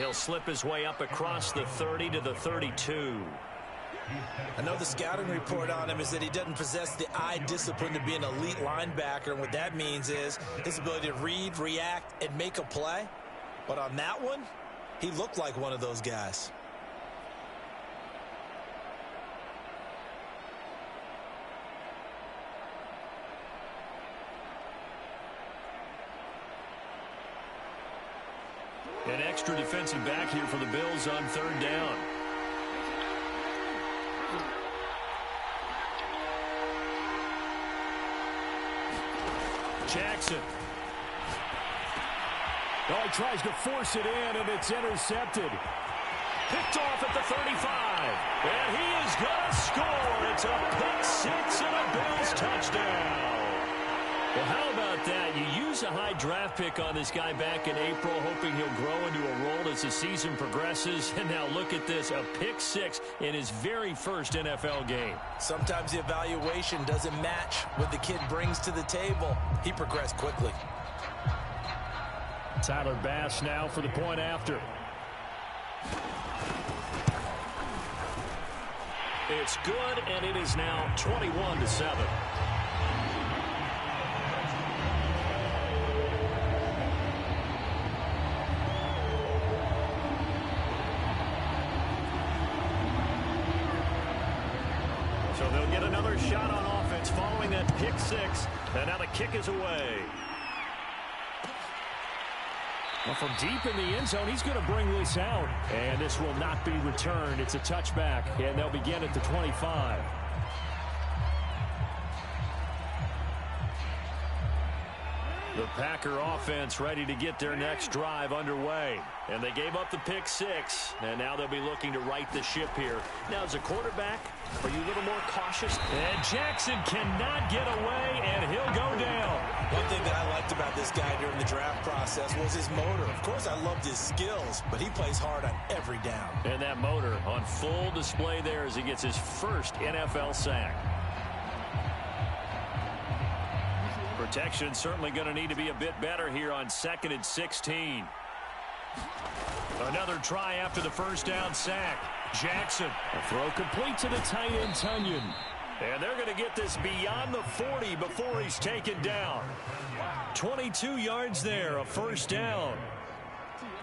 he'll slip his way up across the 30 to the 32. I know the scouting report on him is that he doesn't possess the eye discipline to be an elite linebacker, and what that means is his ability to read, react, and make a play. But on that one, he looked like one of those guys. An extra defensive back here for the Bills on third down. Jackson. Oh, he tries to force it in, and it's intercepted. Picked off at the 35. And he is going to score. It's a pick six and a Bills touchdown. Well, how about that? You use a high draft pick on this guy back in April, hoping he'll grow into a role as the season progresses. And now look at this, a pick six in his very first NFL game. Sometimes the evaluation doesn't match what the kid brings to the table. He progressed quickly. Tyler Bass now for the point after. It's good, and it is now 21-7. So they'll get another shot on offense following that pick six, and now the kick is away. Well, from deep in the end zone, he's going to bring this out. And this will not be returned. It's a touchback, and they'll begin at the 25. The Packer offense ready to get their next drive underway. And they gave up the pick six, and now they'll be looking to right the ship here. Now, as a quarterback, are you a little more cautious? And Jackson cannot get away, and he'll go down. One thing that I liked about this guy during the draft process was his motor. Of course, I loved his skills, but he plays hard on every down. And that motor on full display there as he gets his first NFL sack. Protection certainly going to need to be a bit better here on 2nd and 16. Another try after the first down sack. Jackson, a throw complete to the tight end, Tunyon. And they're going to get this beyond the 40 before he's taken down. 22 yards there, a first down.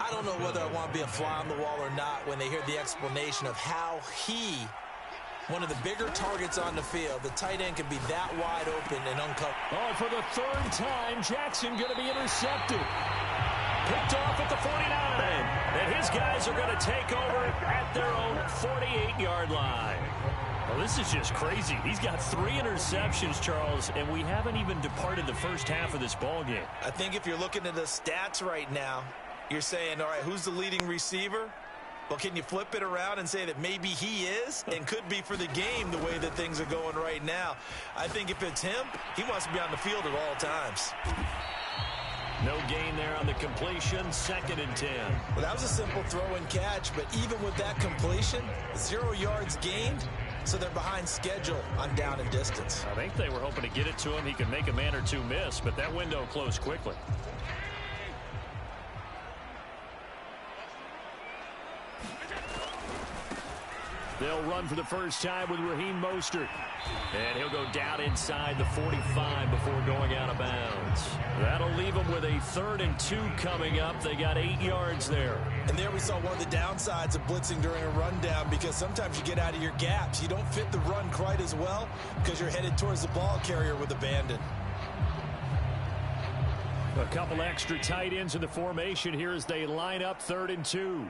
I don't know whether I want to be a fly on the wall or not when they hear the explanation of how he, one of the bigger targets on the field, the tight end can be that wide open and uncovered. Oh, for the third time, Jackson going to be intercepted. Picked off at the 49. And his guys are going to take over at their own 48-yard line. Well, this is just crazy. He's got 3 interceptions, Charles, and we haven't even departed the first half of this ballgame. I think if you're looking at the stats right now, you're saying, all right, who's the leading receiver? Well, can you flip it around and say that maybe he is and could be for the game the way that things are going right now? I think if it's him, he wants to be on the field at all times. No gain there on the completion, 2nd and 10. Well, that was a simple throw and catch, but even with that completion, 0 yards gained, so they're behind schedule on down and distance. I think they were hoping to get it to him. He could make a man or two miss, but that window closed quickly. They'll run for the first time with Raheem Mostert. And he'll go down inside the 45 before going out of bounds. That'll leave them with a 3rd and 2 coming up. They got 8 yards there. And there we saw one of the downsides of blitzing during a rundown, because sometimes you get out of your gaps. You don't fit the run quite as well because you're headed towards the ball carrier with abandon. A couple extra tight ends in the formation here as they line up 3rd and 2.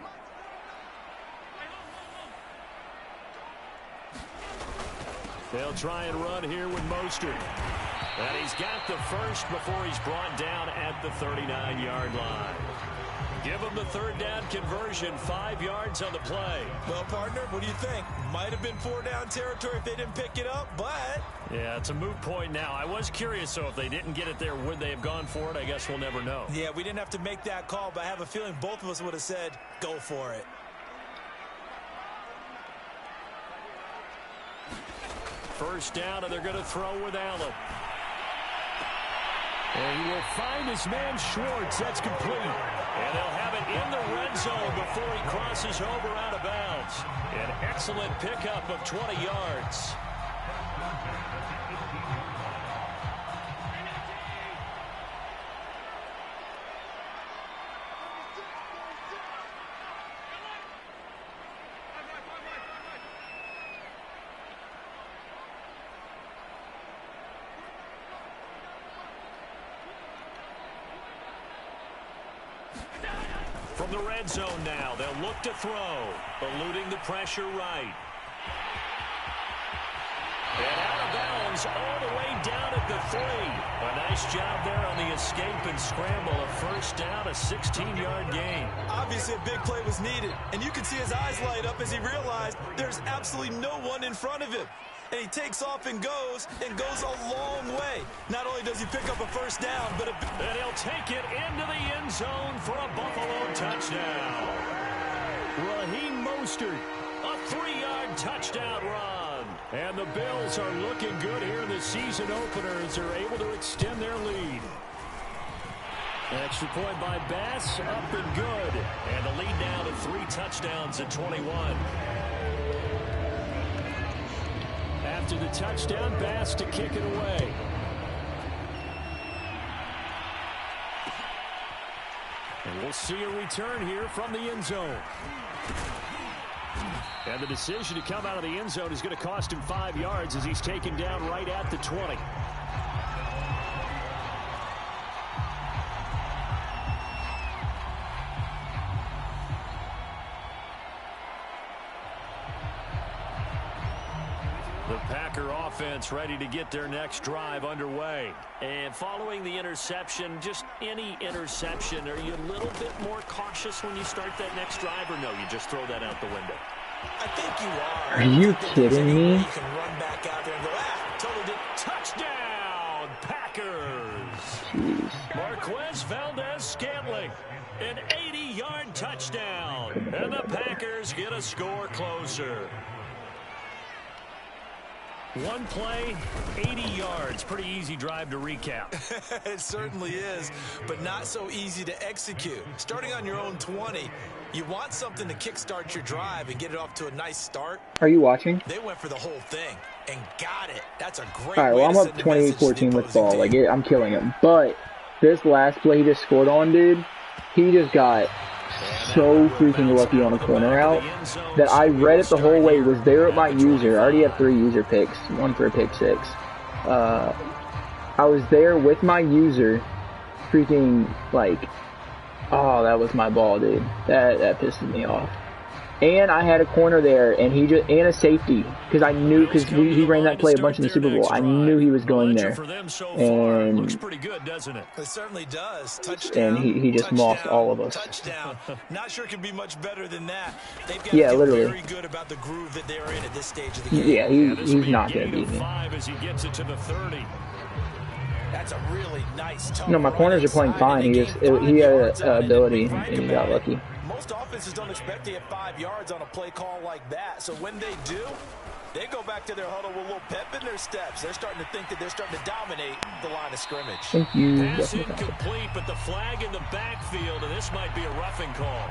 They'll try and run here with Mostert. And he's got the first before he's brought down at the 39-yard line. Give him the 3rd down conversion, 5 yards on the play. Well, partner, what do you think? Might have been 4-down territory if they didn't pick it up, but... Yeah, it's a moot point now. I was curious, so if they didn't get it there, would they have gone for it? I guess we'll never know. Yeah, we didn't have to make that call, but I have a feeling both of us would have said, go for it. First down, and they're going to throw with Allen. And he will find his man Schwartz. That's complete. And they'll have it in the red zone before crosses over out of bounds. An excellent pickup of 20 yards. From the red zone now, they'll look to throw, eluding the pressure right. And out of bounds all the way down at the 3. A nice job there on the escape and scramble. A first down, a 16-yard gain. Obviously, a big play was needed, and you can see his eyes light up as he realized there's absolutely no one in front of him. And he takes off and goes a long way. Not only does he pick up a first down, but and he'll take it into the end zone for a Buffalo touchdown. Raheem Mostert, a 3-yard touchdown run. And the Bills are looking good here in the season opener as they're able to extend their lead. An extra point by Bass, up and good. And the lead now to 3 touchdowns at 21. After the touchdown, Bass to kick it away. And we'll see a return here from the end zone. And the decision to come out of the end zone is going to cost him 5 yards as he's taken down right at the 20. The Packer offense ready to get their next drive underway. And following the interception, just any interception, are you a little bit more cautious when you start that next drive, or no, you just throw that out the window? I think you are. Are you kidding me? You can run back out there and go, totally did. Touchdown, Packers! Jeez. Marquez Valdez-Scantling, an 80-yard touchdown. And the Packers get a score closer. One play, 80 yards. Pretty easy drive to recap. It certainly is, but not so easy to execute. Starting on your own 20, you want something to kickstart your drive and get it off to a nice start. Are you watching? They went for the whole thing and got it. That's a great All right, well, I'm up 28-14 with ball. Like, I'm killing him. But this last play he just scored on, dude, he just got so freaking lucky on a corner out that I read it the whole way, was there at my user. I already have 3 user picks, 1 for a pick 6. I was there with my user, freaking, like, oh, that was my ball, dude. That pissed me off. And I had a corner there, and and a safety, because I knew, because he ran that play a bunch in the Super Bowl. I knew he was going there, and looks pretty good, doesn't it? It certainly does. Touchdown. And he just mossed all of us. Touchdown. Not sure it could be much better than that. They've got yeah, to literally. Very good about the groove that they're in at this stage of the game. Yeah, he's not going to beat me. As he gets it to the 30. That's a really nice. No, my corners are playing fine. He had ability, and he got lucky. Most offenses don't expect to get 5 yards on a play call like that. So when they do, they go back to their huddle with a little pep in their steps. They're starting to think that they're starting to dominate the line of scrimmage. Thank you. Pass incomplete, but the flag in the backfield, and this might be a roughing call.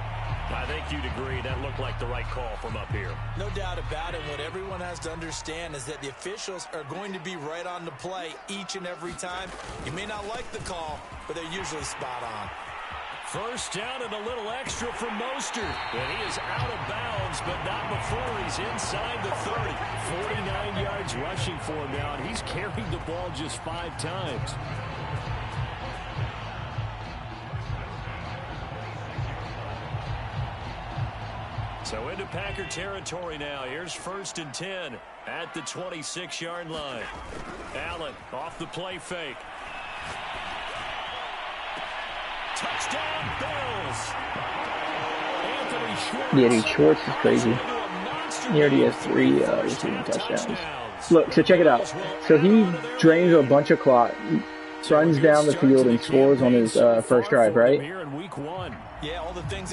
I think you'd agree that looked like the right call from up here. No doubt about it. What everyone has to understand is that the officials are going to be right on the play each and every time. You may not like the call, but they're usually spot on. First down and a little extra for Mostert. And he is out of bounds, but not before he's inside the 30. 49 yards rushing for him now, and he's carried the ball just 5 times. So into Packer territory now. Here's 1st and 10 at the 26-yard line. Allen off the play fake. Touchdown, Bills. Anthony Schwartz. Yeah, dude, Schwartz is crazy. He already has 3 receiving touchdowns. Look, so check it out. So he drains a bunch of clock, runs down the field, and scores on his first drive, right?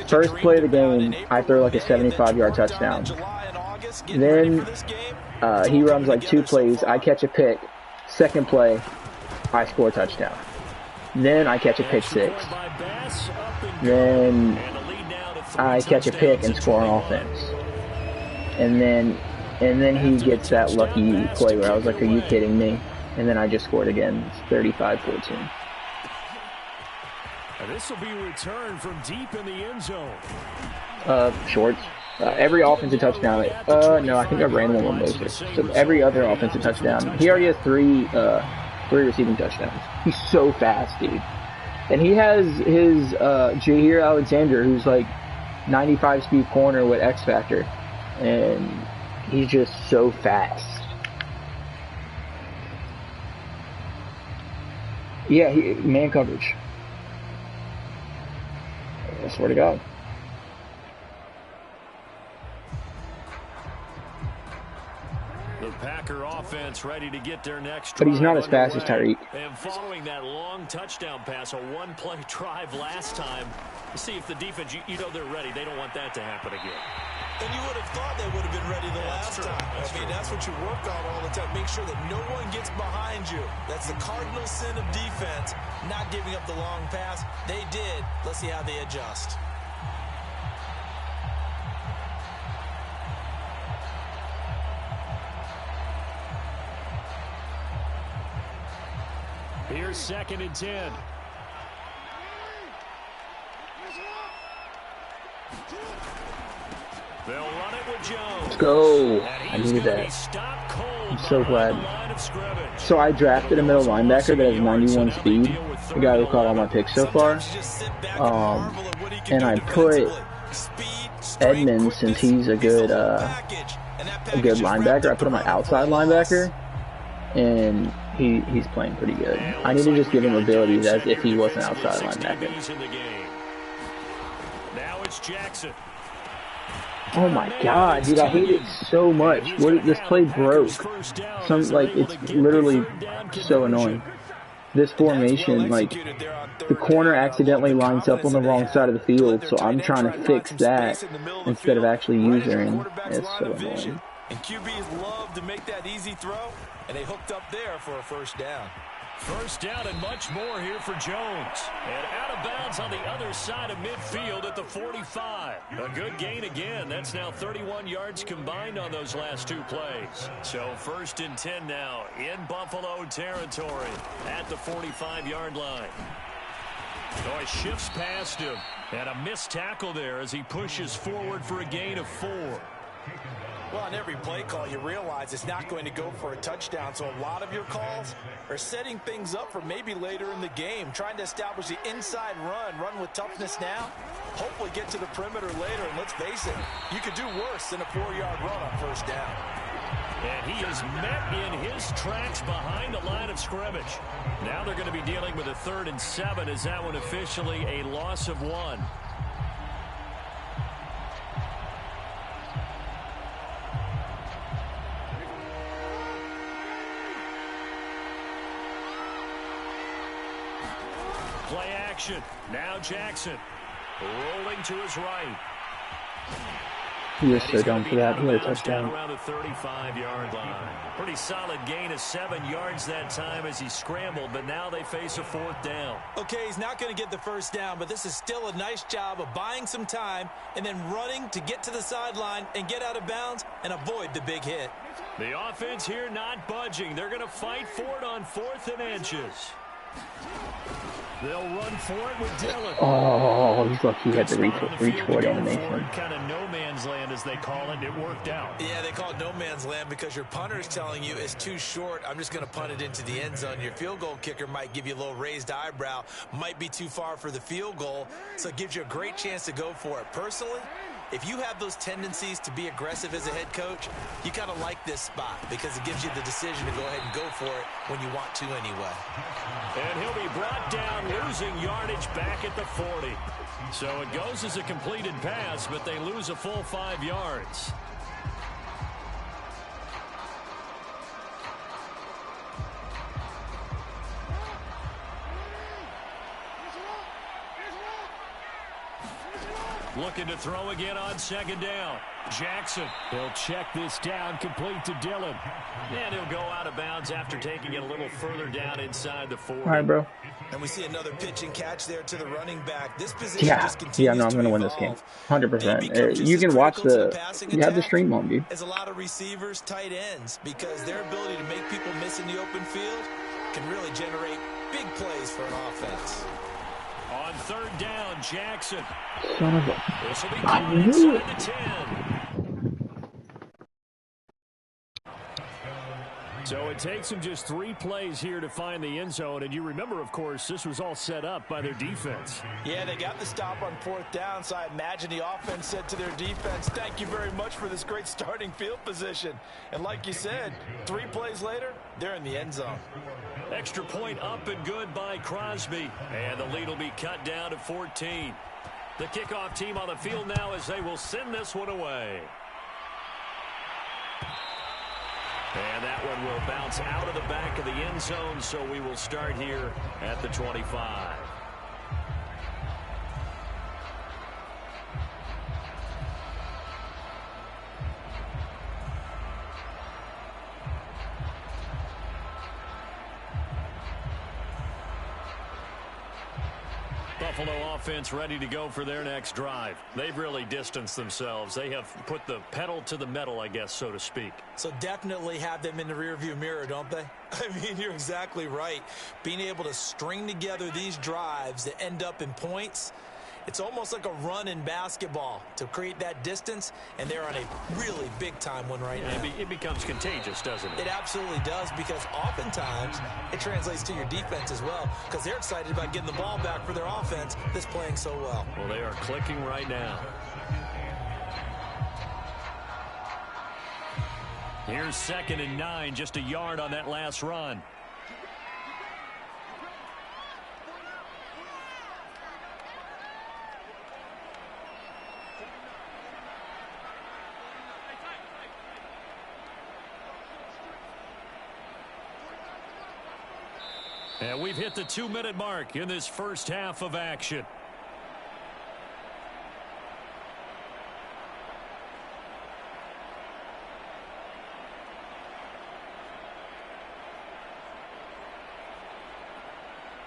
First play of the game, I throw like a 75-yard touchdown. Then he runs like 2 plays. I catch a pick. Second play, I score a touchdown. Then I catch a pick 6. Then I catch a pick and score on offense. And then he gets that lucky play where I was like, are you kidding me? And then I just scored again. It's 35-14. This will be returned from deep in the end zone. Shorts. Every offensive touchdown. No, I think I ran one with Moses. So every other offensive touchdown. He already has three receiving touchdowns. He's so fast, dude. And he has his Jair Alexander, who's like 95 speed corner with X Factor. And he's just so fast. Yeah, man coverage. I swear to God. The Packer offense ready to get their next drive. But he's not as fast as Tyreek. And following that long touchdown pass, a one-play drive last time, see if the defense, you know they're ready. They don't want that to happen again. And you would have thought they would have been ready the last time. That's what you work on all the time. Make sure that no one gets behind you. That's the cardinal sin of defense, not giving up the long pass. They did. Let's see how they adjust. Here's 2nd and 10. They'll run it with Jones. Let's go. I needed that. I'm so glad. So I drafted a middle linebacker that has 91 speed. The guy who caught all my picks so far. And I put Edmonds, since he's a good linebacker. I put him on outside linebacker, and he's playing pretty good. I need to just give him abilities as if he was an outside linebacker. Now it's Jackson. Oh my God, dude! I hate it so much. This play broke. It's literally so annoying. This formation, like, the corner accidentally lines up on the wrong side of the field, so I'm trying to fix that instead of actually using. It's so annoying. And QBs love to make that easy throw, and they hooked up there for a first down. First down and much more here for Jones. And out of bounds on the other side of midfield at the 45. A good gain again. That's now 31 yards combined on those last two plays. So 1st and 10 now in Buffalo territory at the 45-yard line. So he shifts past him. And a missed tackle there as he pushes forward for a gain of 4. Well, on every play call, you realize it's not going to go for a touchdown. So a lot of your calls are setting things up for maybe later in the game, trying to establish the inside run with toughness now, hopefully get to the perimeter later. And let's face it, you could do worse than a 4-yard run on first down. And he is met in his tracks behind the line of scrimmage. Now they're going to be dealing with a 3rd and 7 as that one officially a loss of 1. Play action. Now Jackson rolling to his right. He was so dumb for that. He had a touchdown. Around the 35-yard line. Pretty solid gain of 7 yards that time as he scrambled, but now they face a 4th down. Okay, he's not going to get the first down, but this is still a nice job of buying some time and then running to get to the sideline and get out of bounds and avoid the big hit. The offense here not budging. They're going to fight for it on 4th and inches. They'll run for it with Dillon. Oh, he's lucky he had the reach forward animation. Kind of no man's land, as they call it. It worked out. Yeah, they call it no man's land because your punter is telling you it's too short. I'm just going to punt it into the end zone. Your field goal kicker might give you a little raised eyebrow. Might be too far for the field goal. So it gives you a great chance to go for it. Personally, if you have those tendencies to be aggressive as a head coach, you kind of like this spot because it gives you the decision to go ahead and go for it when you want to anyway. And he'll be brought down, losing yardage back at the 40. So it goes as a completed pass, but they lose a full 5 yards. Looking to throw again on second down. Jackson. He'll check this down, complete to Dillon. And he'll go out of bounds after taking it a little further down inside the 40. All right, bro. And we see another pitch and catch there to the running back. This position just continues no, I'm going to win this game. 100%. You can watch you have the stream on, dude. As a lot of receivers, tight ends, because their ability to make people miss in the open field can really generate big plays for an offense. On third down, Jackson. Son of a... This will be caught inside the 10. So it takes them just 3 plays here to find the end zone. And you remember, of course, this was all set up by their defense. Yeah, they got the stop on 4th down, so I imagine the offense said to their defense, thank you very much for this great starting field position. And like you said, 3 plays later, they're in the end zone. Extra point up and good by Crosby. And the lead will be cut down to 14. The kickoff team on the field now as they will send this one away. And that one will bounce out of the back of the end zone, so we will start here at the 25. Buffalo offense ready to go for their next drive. They've really distanced themselves. They have put the pedal to the metal, I guess, so to speak. So definitely have them in the rearview mirror, don't they? I mean, you're exactly right. Being able to string together these drives that end up in points, it's almost like a run in basketball to create that distance, and they're on a really big-time one right now. It becomes contagious, doesn't it? It absolutely does, because oftentimes it translates to your defense as well, because they're excited about getting the ball back for their offense that's playing so well. Well, they are clicking right now. Here's 2nd and 9, just a yard on that last run. And we've hit the 2-minute mark in this first half of action.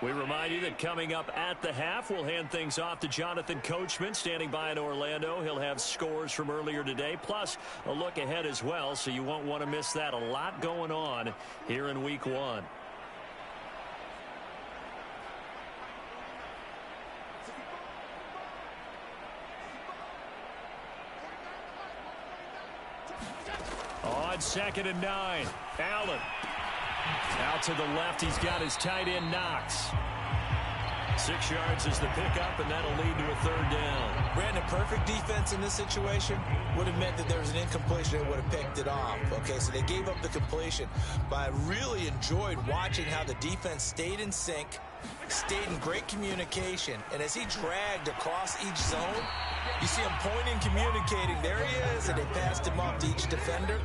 We remind you that coming up at the half, we'll hand things off to Jonathan Coachman, standing by in Orlando. He'll have scores from earlier today, plus a look ahead as well, so you won't want to miss that. A lot going on here in Week 1. On 2nd and 9, Allen. Out to the left, he's got his tight end, Knox. 6 yards is the pickup, and that'll lead to a 3rd down. Brandon, perfect defense in this situation would have meant that there was an incompletion that would have picked it off. Okay, so they gave up the completion. But I really enjoyed watching how the defense stayed in sync, stayed in great communication, and as he dragged across each zone, you see him pointing, communicating. There he is, and they passed him off to each defender.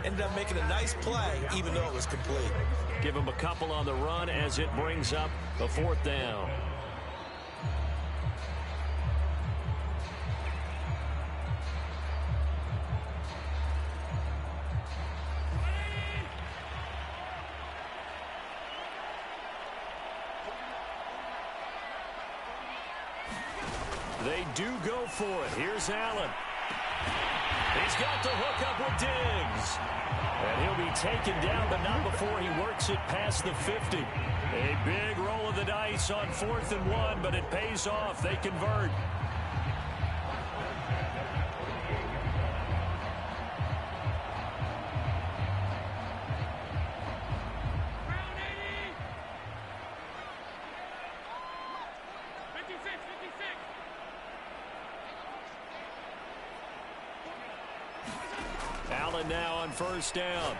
Ended up making a nice play, even though it was complete. Give him a couple on the run as it brings up a 4th down. They do go for it. Here's Allen. He's got the hook up with Diggs. And he'll be taken down, but not before he works it past the 50. A big roll of the dice on 4th and 1, but it pays off. They convert. Allen now on 1st down.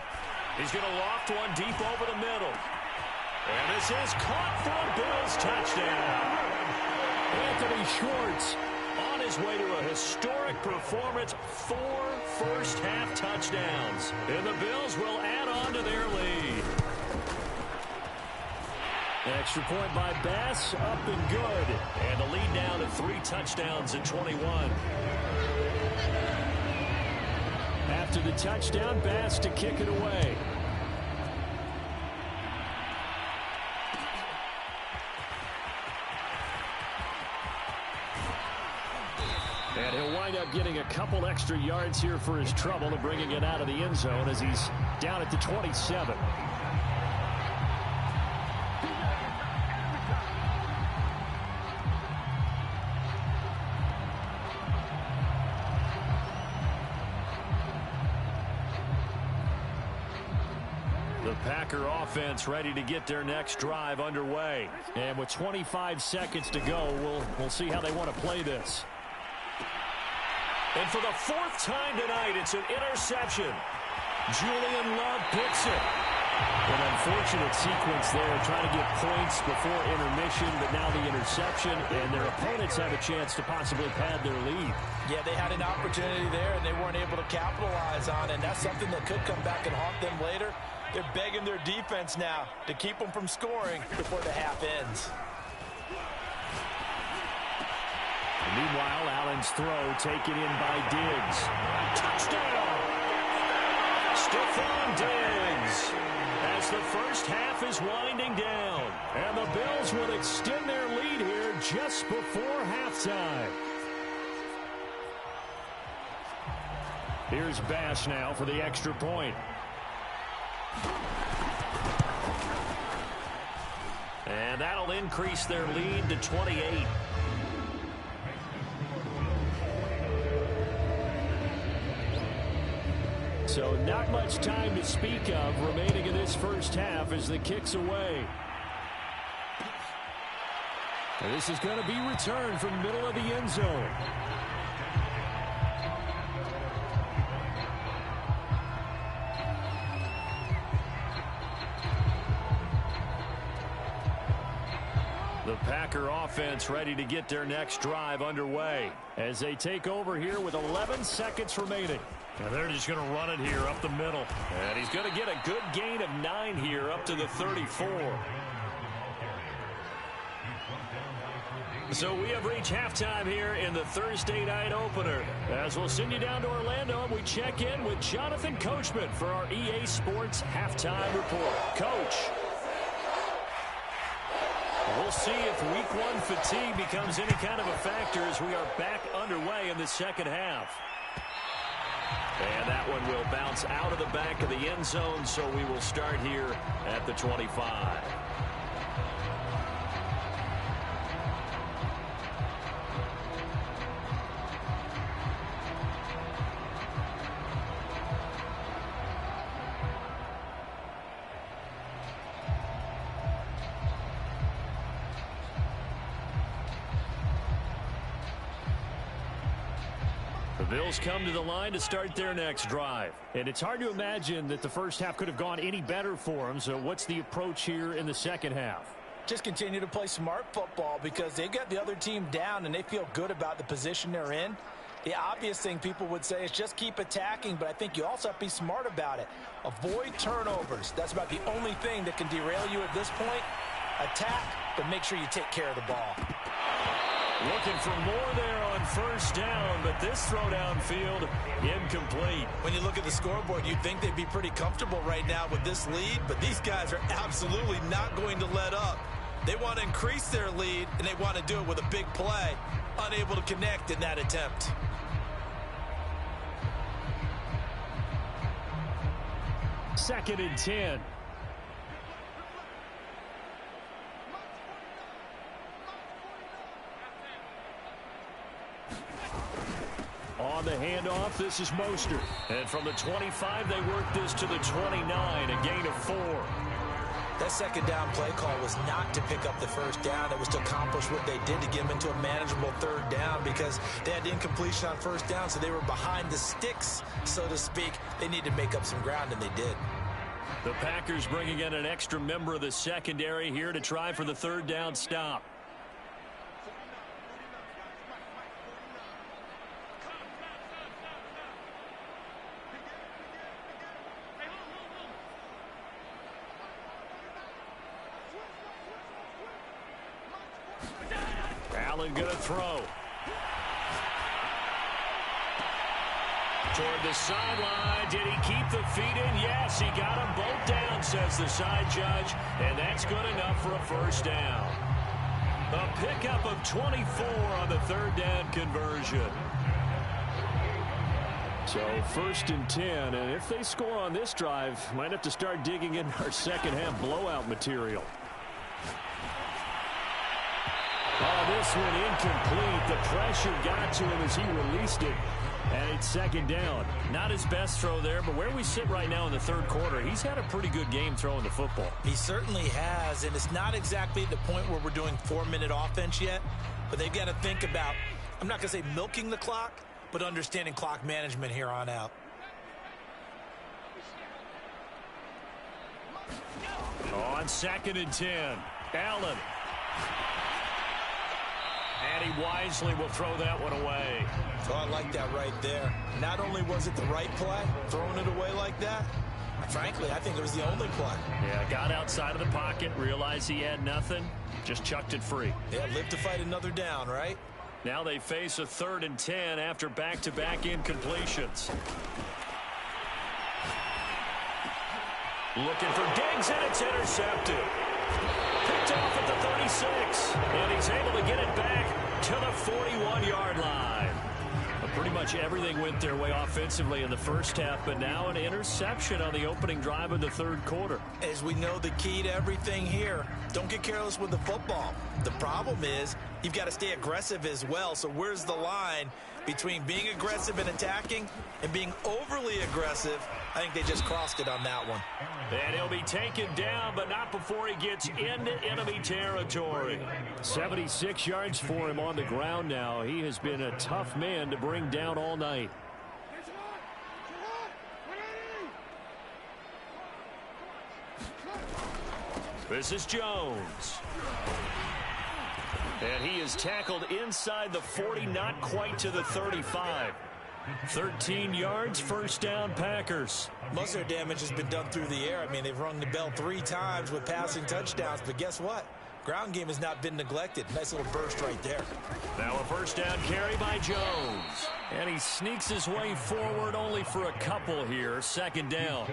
He's going to loft one deep over the middle. And this is caught for a Bills touchdown. Anthony Schwartz on his way to a historic performance. 4 first-half touchdowns. And the Bills will add on to their lead. Extra point by Bass, up and good. And the lead down to 3 touchdowns at 21. After the touchdown, Bass to kick it away. And he'll wind up getting a couple extra yards here for his trouble and bringing it out of the end zone as he's down at the 27. The Packer offense ready to get their next drive underway. And with 25 seconds to go, we'll see how they want to play this. And for the 4th time tonight, it's an interception. Julian Love picks it. An unfortunate sequence there, trying to get points before intermission, but now the interception, and their opponents have a chance to possibly pad their lead. Yeah, they had an opportunity there, and they weren't able to capitalize on it, and that's something that could come back and haunt them later. They're begging their defense now to keep them from scoring before the half ends. Meanwhile, Allen's throw taken in by Diggs. Touchdown! Stephon Diggs, as the first half is winding down. And the Bills will extend their lead here just before halftime. Here's Bass now for the extra point. And that'll increase their lead to 28. So not much time to speak of remaining in this first half as the kick's away. And this is going to be returned from the middle of the end zone. The Packer offense ready to get their next drive underway as they take over here with 11 seconds remaining. And they're just going to run it here up the middle. And he's going to get a good gain of 9 here up to the 34. So we have reached halftime here in the Thursday night opener. As we'll send you down to Orlando and we check in with Jonathan Coachman for our EA Sports Halftime Report. Coach. We'll see if week 1 fatigue becomes any kind of a factor as we are back underway in the second half. And that one will bounce out of the back of the end zone, so we will start here at the 25. The Bills come to the line to start their next drive. And it's hard to imagine that the first half could have gone any better for them. So what's the approach here in the second half? Just continue to play smart football because they got the other team down and they feel good about the position they're in. The obvious thing people would say is just keep attacking, but I think you also have to be smart about it. Avoid turnovers. That's about the only thing that can derail you at this point. Attack, but make sure you take care of the ball. Looking for more there on first down, but this throw downfield incomplete. When you look at the scoreboard, you'd think they'd be pretty comfortable right now with this lead, but these guys are absolutely not going to let up. They want to increase their lead, and they want to do it with a big play. Unable to connect in that attempt. Second and 10. On the handoff, this is Mostert. And from the 25, they work this to the 29, a gain of 4. That second down play call was not to pick up the first down. It was to accomplish what they did to get them into a manageable third down because they had incompletion on first down, so they were behind the sticks, so to speak. They needed to make up some ground, and they did. The Packers bringing in an extra member of the secondary here to try for the third down stop. Allen going to throw. Toward the sideline. Did he keep the feet in? Yes, he got them both down, says the side judge. And that's good enough for a first down. A pickup of 24 on the third down conversion. So 1st and 10, and if they score on this drive, might have to start digging in our second half blowout material. Oh, this one incomplete. The pressure got to him as he released it. And it's 2nd down. Not his best throw there, but where we sit right now in the 3rd quarter, he's had a pretty good game throwing the football. He certainly has, and it's not exactly the point where we're doing 4-minute offense yet, but they've got to think about, I'm not going to say milking the clock, but understanding clock management here on out. On 2nd and 10, Allen. And he wisely will throw that one away. Oh, I like that right there. Not only was it the right play, throwing it away like that, frankly, I think it was the only play. Yeah, got outside of the pocket, realized he had nothing, just chucked it free. Yeah, live to fight another down, right? Now they face a 3rd and 10 after back-to-back incompletions. Looking for Diggs, and it's intercepted. Picked off at the 36, and he's able to get it back to the 41-yard line. Pretty much everything went their way offensively in the first half, but now an interception on the opening drive of the 3rd quarter. As we know, the key to everything here, don't get careless with the football. The problem is you've got to stay aggressive as well. So where's the line between being aggressive and attacking and being overly aggressive? I think they just crossed it on that one. And he'll be taken down, but not before he gets into enemy territory. 76 yards for him on the ground now. He has been a tough man to bring down all night. This is Jones. And he is tackled inside the 40, not quite to the 35. 13 yards, 1st down, Packers. Most of their damage has been done through the air. I mean, they've rung the bell 3 times with passing touchdowns, but guess what? Ground game has not been neglected. Nice little burst right there. Now a 1st down carry by Jones. And he sneaks his way forward only for a couple here. 2nd down.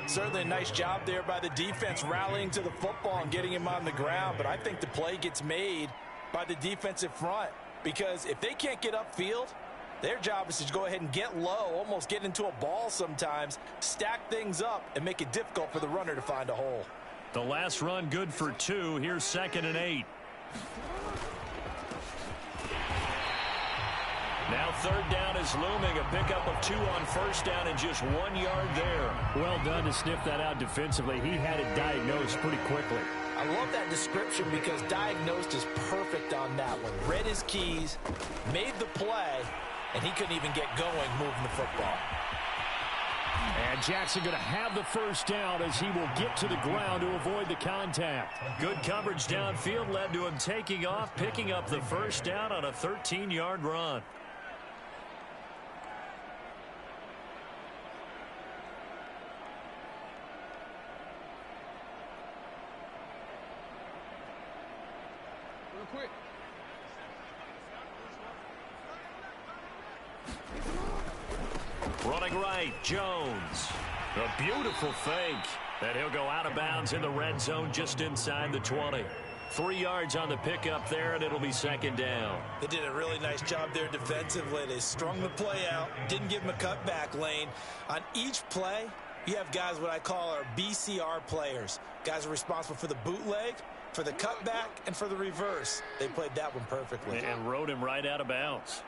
Certainly a nice job there by the defense rallying to the football and getting him on the ground, but I think the play gets made by the defensive front because if they can't get upfield, their job is to go ahead and get low, almost get into a ball sometimes, stack things up, and make it difficult for the runner to find a hole. The last run good for 2. Here's 2nd and 8. Now 3rd down is looming. A pickup of 2 on 1st down and just 1 yard there. Well done to sniff that out defensively. He had it diagnosed pretty quickly. I love that description because diagnosed is perfect on that one. Read his keys, made the play, and he couldn't even get going moving the football. And Jackson going to have the 1st down as he will get to the ground to avoid the contact. Good coverage downfield led to him taking off, picking up the 1st down on a 13-yard run. Real quick. Running right, Jones. A beautiful fake. And he'll go out of bounds in the red zone just inside the 20. 3 yards on the pickup there, and it'll be 2nd down. They did a really nice job there defensively. They strung the play out, didn't give him a cutback lane. On each play, you have guys what I call our BCR players. Guys are responsible for the bootleg, for the cutback, and for the reverse. They played that one perfectly. And rode him right out of bounds.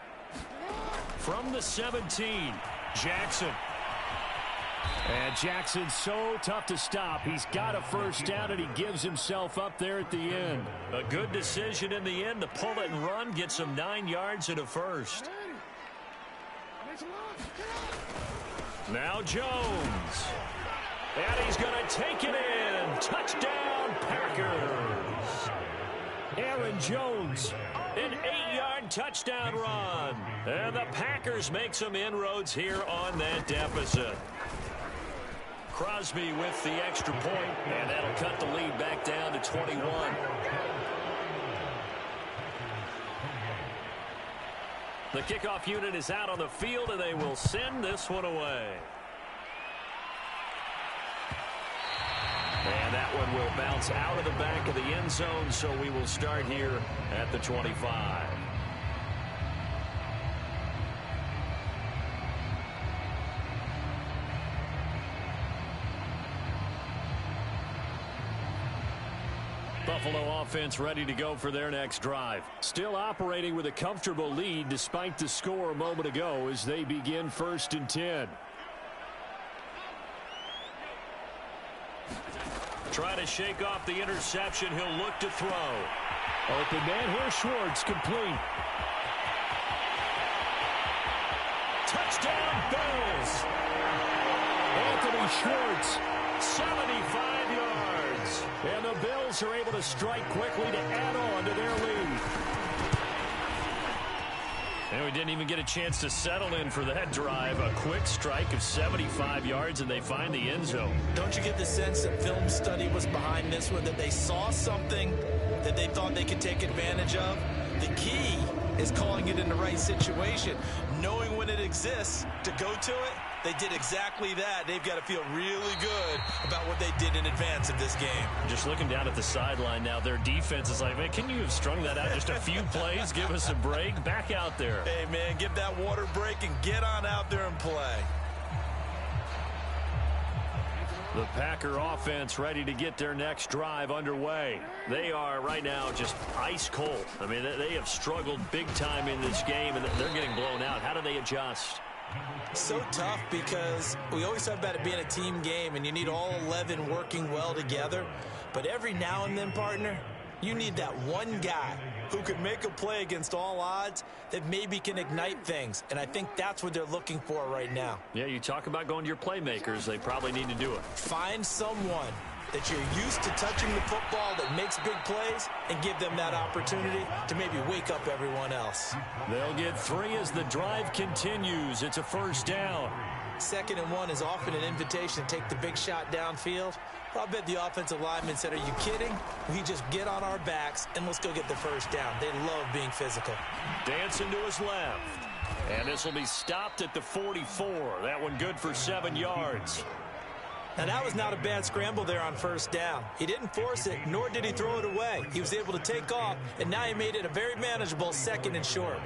From the 17, Jackson. And Jackson's so tough to stop. He's got a 1st down, and he gives himself up there at the end. A good decision in the end to pull it and run, get some 9 yards and a 1st. Now Jones. And he's going to take it in. Touchdown, Packers. Aaron Jones, an 8-yard touchdown run. And the Packers make some inroads here on that deficit. Crosby with the extra point, and that'll cut the lead back down to 21. The kickoff unit is out on the field, and they will send this one away. And that one will bounce out of the back of the end zone, so we will start here at the 25. Buffalo offense ready to go for their next drive. Still operating with a comfortable lead despite the score a moment ago as they begin 1st and 10. Try to shake off the interception. He'll look to throw. Open man here, Schwartz, complete. Touchdown, Bills. Anthony Schwartz, 75 yards. And the Bills are able to strike quickly to add on to their lead. And we didn't even get a chance to settle in for that drive. A quick strike of 75 yards, and they find the end zone. Don't you get the sense that film study was behind this one, that they saw something that they thought they could take advantage of? The key is calling it in the right situation, knowing when it exists to go to it. They did exactly that. They've got to feel really good about what they did in advance of this game. Just looking down at the sideline now, their defense is like, man, can you have strung that out just a few plays? Give us a break. Back out there. Hey, man, give that water break and get on out there and play. The Packer offense ready to get their next drive underway. They are right now just ice cold. I mean, they have struggled big time in this game, and they're getting blown out. How do they adjust? So tough because we always talk about it being a team game and you need all 11 working well together. But every now and then, partner, you need that one guy who can make a play against all odds that maybe can ignite things. And I think that's what they're looking for right now. Yeah, you talk about going to your playmakers. They probably need to do it. Find someone that you're used to touching the football that makes big plays and give them that opportunity to maybe wake up everyone else. They'll get 3 as the drive continues. It's a 1st down. 2nd and 1 is often an invitation to take the big shot downfield. Well, I bet the offensive lineman said, are you kidding? We just get on our backs and let's go get the 1st down. They love being physical. Dancing to his left. And this will be stopped at the 44. That one good for 7 yards. Now, that was not a bad scramble there on 1st down. He didn't force it, nor did he throw it away. He was able to take off, and now he made it a very manageable 2nd and short.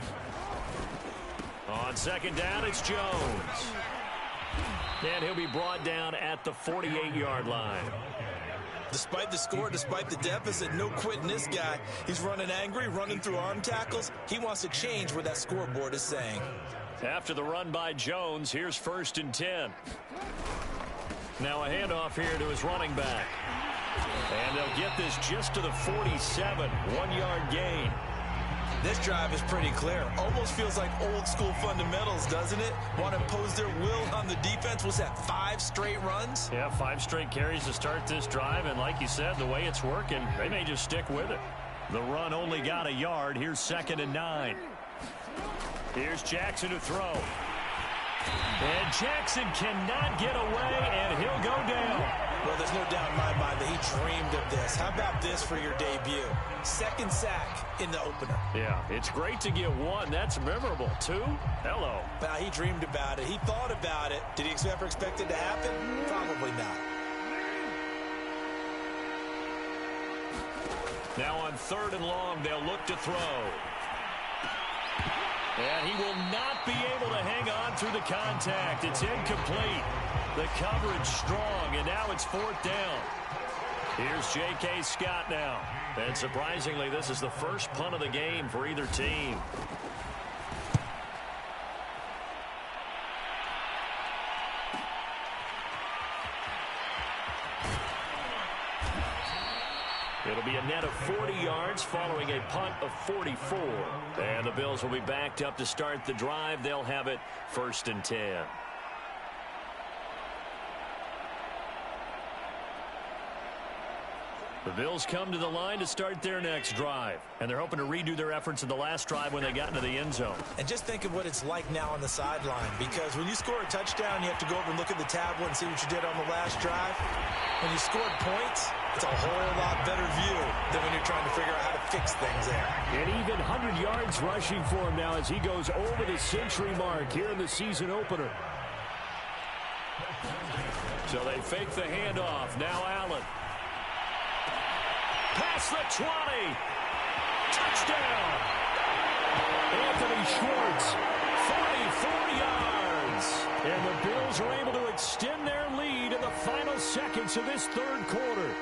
On 2nd down, it's Jones. And he'll be brought down at the 48-yard line. Despite the score, despite the deficit, no quitting this guy. He's running angry, running through arm tackles. He wants to change what that scoreboard is saying. After the run by Jones, here's 1st and 10. Now a handoff here to his running back. And they'll get this just to the 47. 1-yard gain. This drive is pretty clear. Almost feels like old school fundamentals, doesn't it? Want to impose their will on the defense. Was that 5 straight runs? Yeah, 5 straight carries to start this drive. And like you said, the way it's working, they may just stick with it. The run only got a yard. Here's 2nd and 9. Here's Jackson to throw. And Jackson cannot get away, and he'll go down. Well, there's no doubt in my mind that he dreamed of this. How about this for your debut? 2nd sack in the opener. Yeah, it's great to get 1. That's memorable. 2? Hello. Well, he dreamed about it. He thought about it. Did he ever expect it to happen? Probably not. Now on 3rd and long, they'll look to throw. And he will not be able to hang on through the contact. It's incomplete. The coverage strong, and now it's 4th down. Here's J.K. Scott now. And surprisingly, this is the first punt of the game for either team. It'll be a net of 40 yards following a punt of 44. And the Bills will be backed up to start the drive. They'll have it 1st and 10. The Bills come to the line to start their next drive, and they're hoping to redo their efforts in the last drive when they got into the end zone. And just think of what it's like now on the sideline, because when you score a touchdown, you have to go over and look at the tablet and see what you did on the last drive. When you scored points, it's a whole lot better view than when you're trying to figure out how to fix things there. And even 100 yards rushing for him now as he goes over the century mark here in the season opener. So they fake the handoff. Now Allen. Past the 20. Touchdown. Anthony Schwartz, 44 yards. And the Bills are able to extend their lead in the final seconds of this third quarter.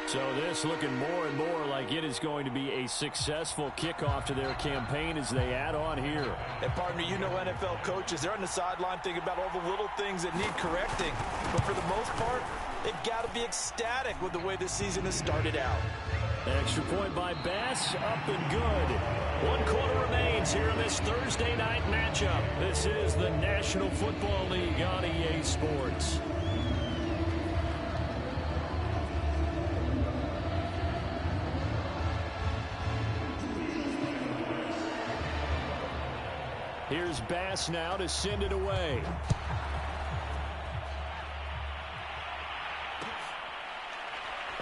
So this looking more and more like it is going to be a successful kickoff to their campaign as they add on here. And partner, you know NFL coaches, they're on the sideline thinking about all the little things that need correcting. But for the most part, they've got to be ecstatic with the way this season has started out. Extra point by Bass, up and good. 1 quarter remains here in this Thursday night matchup. This is the National Football League on EA Sports. Here's Bass now to send it away.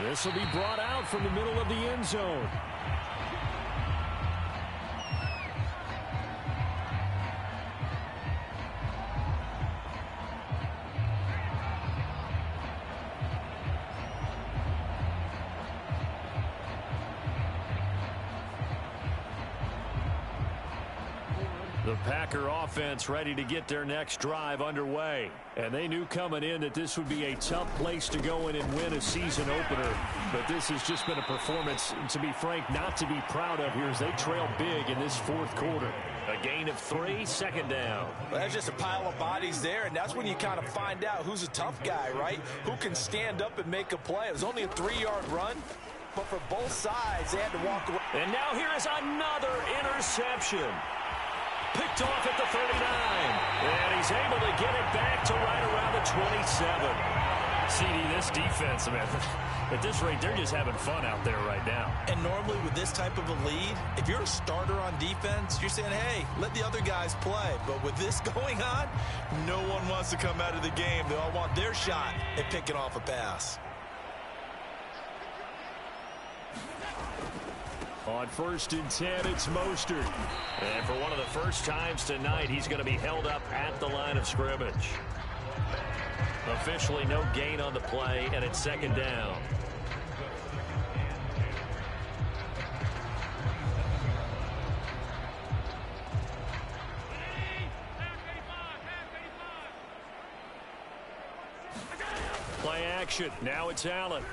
This will be brought out from the middle of the end zone. The Packer offense ready to get their next drive underway. And they knew coming in that this would be a tough place to go in and win a season opener. But this has just been a performance, to be frank, not to be proud of here as they trail big in this fourth quarter. A gain of 3, second down. Well, that's just a pile of bodies there, and that's when you kind of find out who's a tough guy, right? Who can stand up and make a play. It was only a 3-yard run, but for both sides, they had to walk away. And now here is another interception. Picked off at the 39. And he's able to get it back to right around the 27. CD, this defense, man, at this rate, they're just having fun out there right now. And normally with this type of a lead, if you're a starter on defense, you're saying, hey, let the other guys play. But with this going on, no one wants to come out of the game. They all want their shot at picking off a pass. On 1st and 10, it's Mostert. And for one of the first times tonight, he's going to be held up at the line of scrimmage. Officially no gain on the play, and it's second down. Play action. Now it's Allen.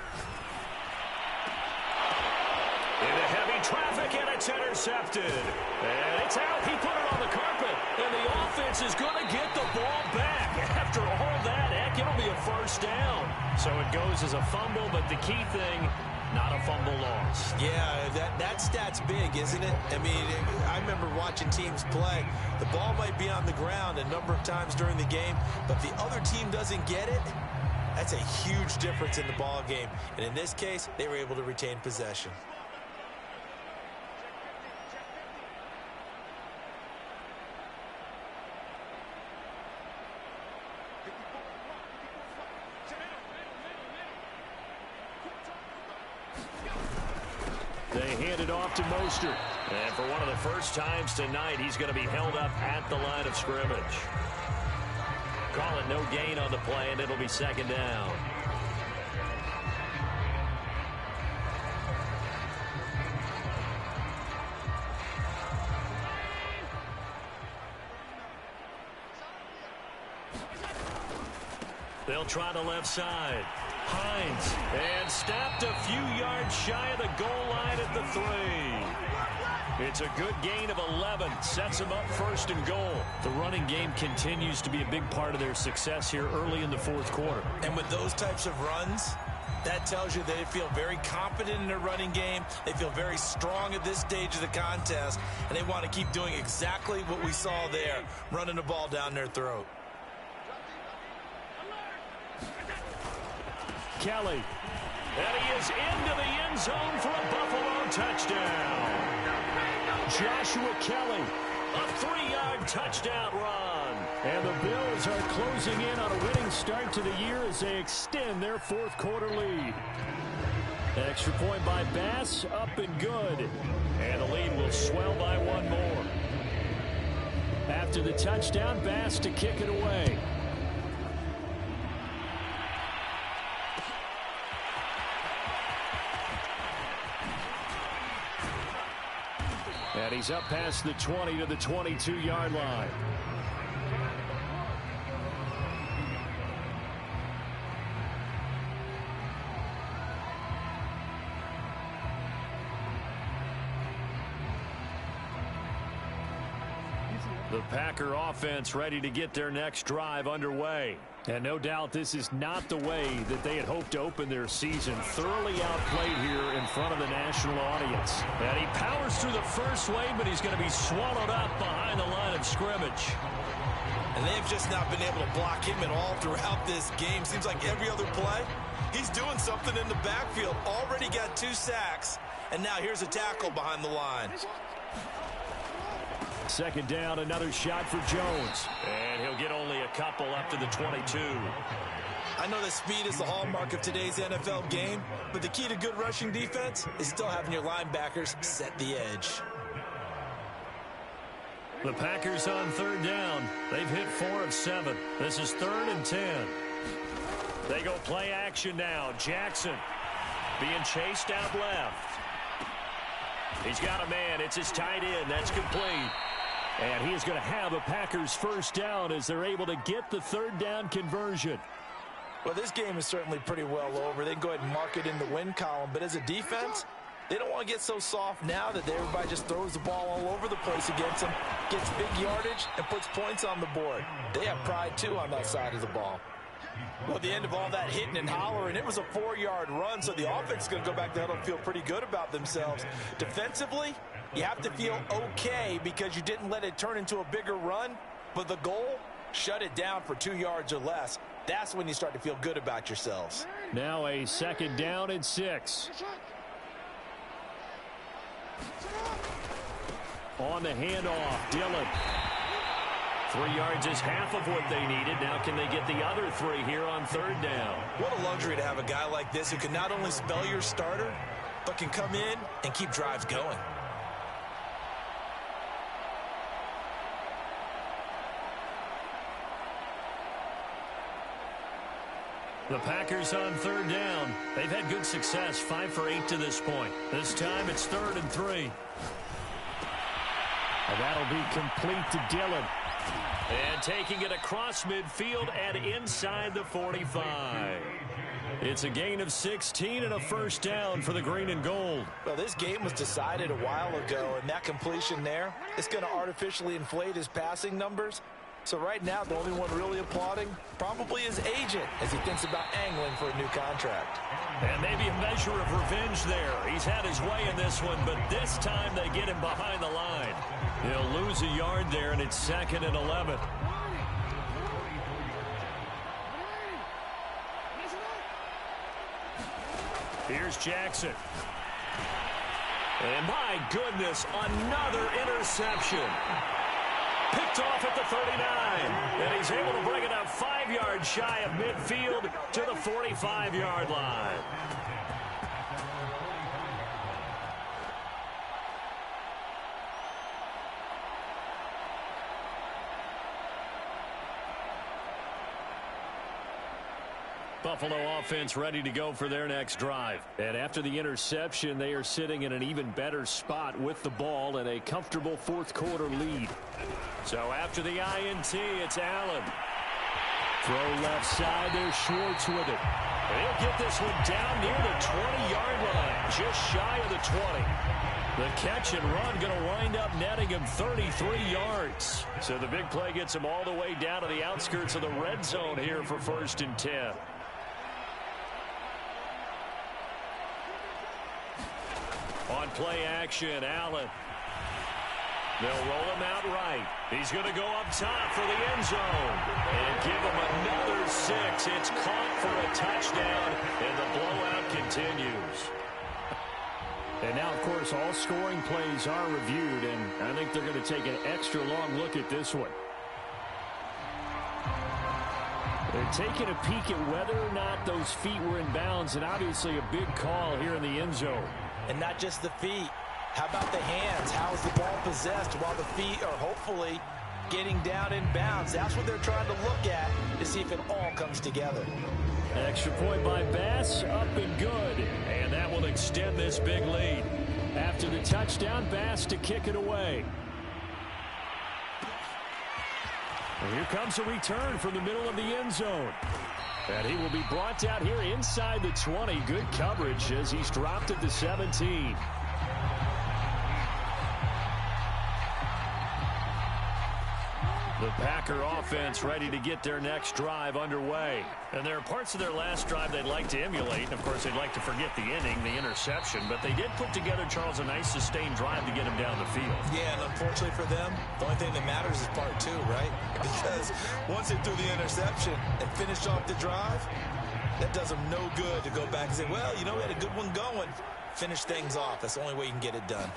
Into heavy traffic, and it's intercepted. And it's out. He put it on the carpet. And the offense is going to get the ball back. After all that, heck, it'll be a first down. So it goes as a fumble, but the key thing, not a fumble loss. Yeah, that stat's big, isn't it? I mean, I remember watching teams play. The ball might be on the ground a number of times during the game, but the other team doesn't get it. That's a huge difference in the ball game. And in this case, they were able to retain possession. They hand it off to Mostert. And for one of the first times tonight, he's going to be held up at the line of scrimmage. Call it no gain on the play, and it'll be second down. They'll try the left side. Hines, and stopped a few yards shy of the goal line at the 3. It's a good gain of 11. Sets them up first and goal. The running game continues to be a big part of their success here early in the fourth quarter. And with those types of runs, that tells you they feel very confident in their running game. They feel very strong at this stage of the contest, and they want to keep doing exactly what we saw there, running the ball down their throat. Kelly And he is into the end zone for a Buffalo touchdown. Joshua Kelly, a 3-yard touchdown run. And the Bills are closing in on a winning start to the year as they extend their fourth quarter lead. Extra point by Bass, up and good. And the lead will swell by one more. After the touchdown, Bass to kick it away. And he's up past the 20 to the 22-yard line. The Packer offense ready to get their next drive underway. And no doubt this is not the way that they had hoped to open their season. Thoroughly outplayed here in front of the national audience. And he powers through the first wave, but he's going to be swallowed up behind the line of scrimmage. And they've just not been able to block him at all throughout this game. Seems like every other play, he's doing something in the backfield. Already got 2 sacks, and now here's a tackle behind the line. Second down, another shot for Jones. And he'll get only a couple up to the 22. I know that speed is the hallmark of today's NFL game, but the key to good rushing defense is still having your linebackers set the edge. The Packers on third down. They've hit 4 of 7. This is 3rd and 10. They go play action now. Jackson being chased out left. He's got a man. It's his tight end. That's complete. And he is going to have a Packers first down as they're able to get the third down conversion. Well, this game is certainly pretty well over. They can go ahead and mark it in the win column. But as a defense, they don't want to get so soft now that everybody just throws the ball all over the place against them, gets big yardage, and puts points on the board. They have pride, too, on that side of the ball. Well, at the end of all that hitting and hollering, it was a 4-yard run, so the offense is going to go back to huddle and feel pretty good about themselves. Defensively, you have to feel okay because you didn't let it turn into a bigger run, but the goal, shut it down for 2 yards or less. That's when you start to feel good about yourselves. Now a second down and 6. On the handoff, Dillon. 3 yards is half of what they needed. Now can they get the other 3 here on third down? What a luxury to have a guy like this who can not only spell your starter, but can come in and keep drives going. The Packers on third down. They've had good success, 5 for 8 to this point. This time it's 3rd and 3. And that'll be complete to Dillon. And taking it across midfield and inside the 45. It's a gain of 16 and a first down for the green and gold. Well, this game was decided a while ago, and that completion there is going to artificially inflate his passing numbers. So right now, the only one really applauding probably his agent as he thinks about angling for a new contract. And maybe a measure of revenge there. He's had his way in this one, but this time they get him behind the line. He'll lose a yard there, and it's 2nd and 11. Here's Jackson. And my goodness, another interception. Picked off at the 39. And he's able to bring it up 5 yards shy of midfield to the 45-yard line. Buffalo offense ready to go for their next drive. And after the interception, they are sitting in an even better spot with the ball and a comfortable fourth quarter lead. So after the INT, it's Allen. Throw left side, there's Schwartz with it. And he'll get this one down near the 20-yard line, just shy of the 20. The catch and run going to wind up netting him 33 yards. So the big play gets him all the way down to the outskirts of the red zone here for 1st and 10. On play action, Allen. They'll roll him out right. He's going to go up top for the end zone. And give him another 6. It's caught for a touchdown, and the blowout continues. And now, of course, all scoring plays are reviewed, and I think they're going to take an extra long look at this one. They're taking a peek at whether or not those feet were in bounds, and obviously a big call here in the end zone. And not just the feet. How about the hands? How is the ball possessed while the feet are hopefully getting down in bounds? That's what they're trying to look at to see if it all comes together. Extra point by Bass, up and good. And that will extend this big lead. After the touchdown, Bass to kick it away. And here comes a return from the middle of the end zone. And he will be brought down here inside the 20. Good coverage as he's dropped at the 17. The Packer offense ready to get their next drive underway. And there are parts of their last drive they'd like to emulate. And, of course, they'd like to forget the inning, the interception. But they did put together, Charles, a nice sustained drive to get him down the field. Yeah, and unfortunately for them, the only thing that matters is part 2, right? Because once they threw the interception and finished off the drive, that does them no good to go back and say, well, you know, we had a good one going. Finish things off. That's the only way you can get it done.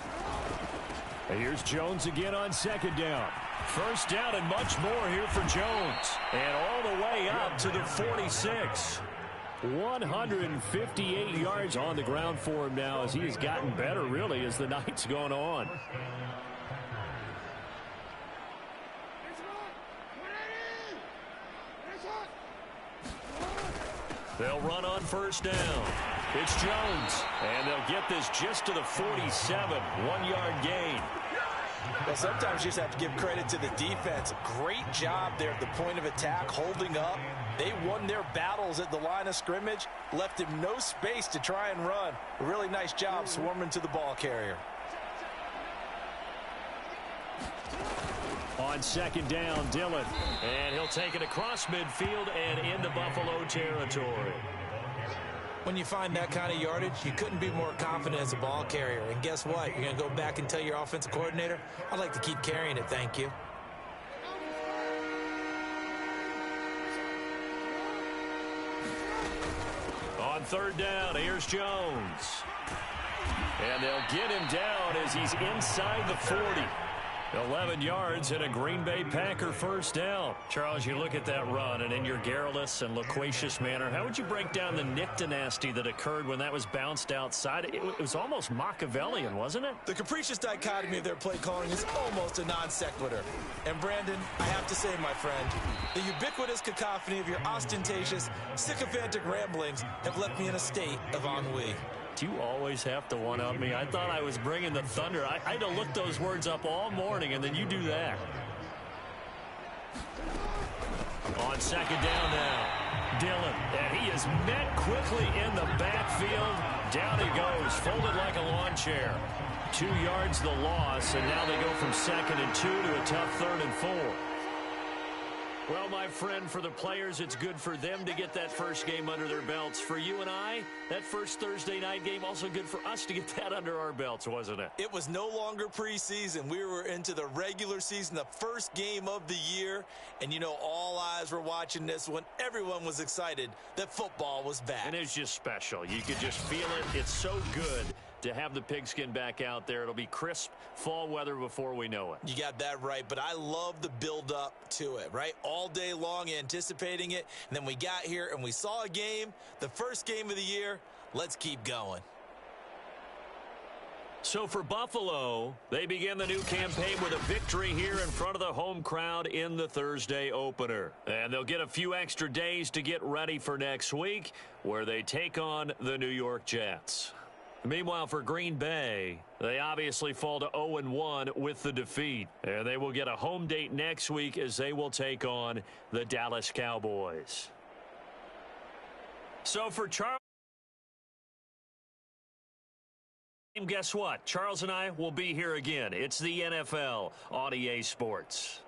And here's Jones again on second down. First down and much more here for Jones. And all the way up to the 46. 158 yards on the ground for him now as he has gotten better, really, as the night's gone on. They'll run on first down. It's Jones. And they'll get this just to the 47. 1-yard gain. Well, sometimes you just have to give credit to the defense. Great job there at the point of attack, holding up. They won their battles at the line of scrimmage, left him no space to try and run. A really nice job swarming to the ball carrier. On second down, Dillon. And he'll take it across midfield and into Buffalo territory. When you find that kind of yardage, you couldn't be more confident as a ball carrier. And guess what? You're going to go back and tell your offensive coordinator, I'd like to keep carrying it, thank you. On third down, here's Jones. And they'll get him down as he's inside the 40. 11 yards and a Green Bay Packer first down. Charles, you look at that run, and in your garrulous and loquacious manner, how would you break down the nick-dynasty that occurred when that was bounced outside? It was almost Machiavellian, wasn't it? The capricious dichotomy of their play calling is almost a non sequitur. And, Brandon, I have to say, my friend, the ubiquitous cacophony of your ostentatious, sycophantic ramblings have left me in a state of ennui. You always have to one-up me. I thought I was bringing the thunder. I had to look those words up all morning, and then you do that. On second down now, Dillon. And he is met quickly in the backfield. Down he goes, folded like a lawn chair. 2 yards the loss, and now they go from 2nd and 2 to a tough 3rd and 4. Well, my friend, for the players, it's good for them to get that first game under their belts. For you and I, that first Thursday night game, also good for us to get that under our belts, wasn't it? It was no longer preseason. We were into the regular season, the first game of the year. And, you know, all eyes were watching this when everyone was excited that football was back. And it's just special. You could just feel it. It's so good to have the pigskin back out there. It'll be crisp fall weather before we know it. You got that right, but I love the build-up to it, right? All day long anticipating it, and then we got here and we saw a game, the first game of the year. Let's keep going. So for Buffalo, they begin the new campaign with a victory here in front of the home crowd in the Thursday opener. And they'll get a few extra days to get ready for next week, where they take on the New York Jets. Meanwhile, for Green Bay, they obviously fall to 0-1 with the defeat. And they will get a home date next week as they will take on the Dallas Cowboys. So for Charles, guess what? Charles and I will be here again. It's the NFL on EA Sports.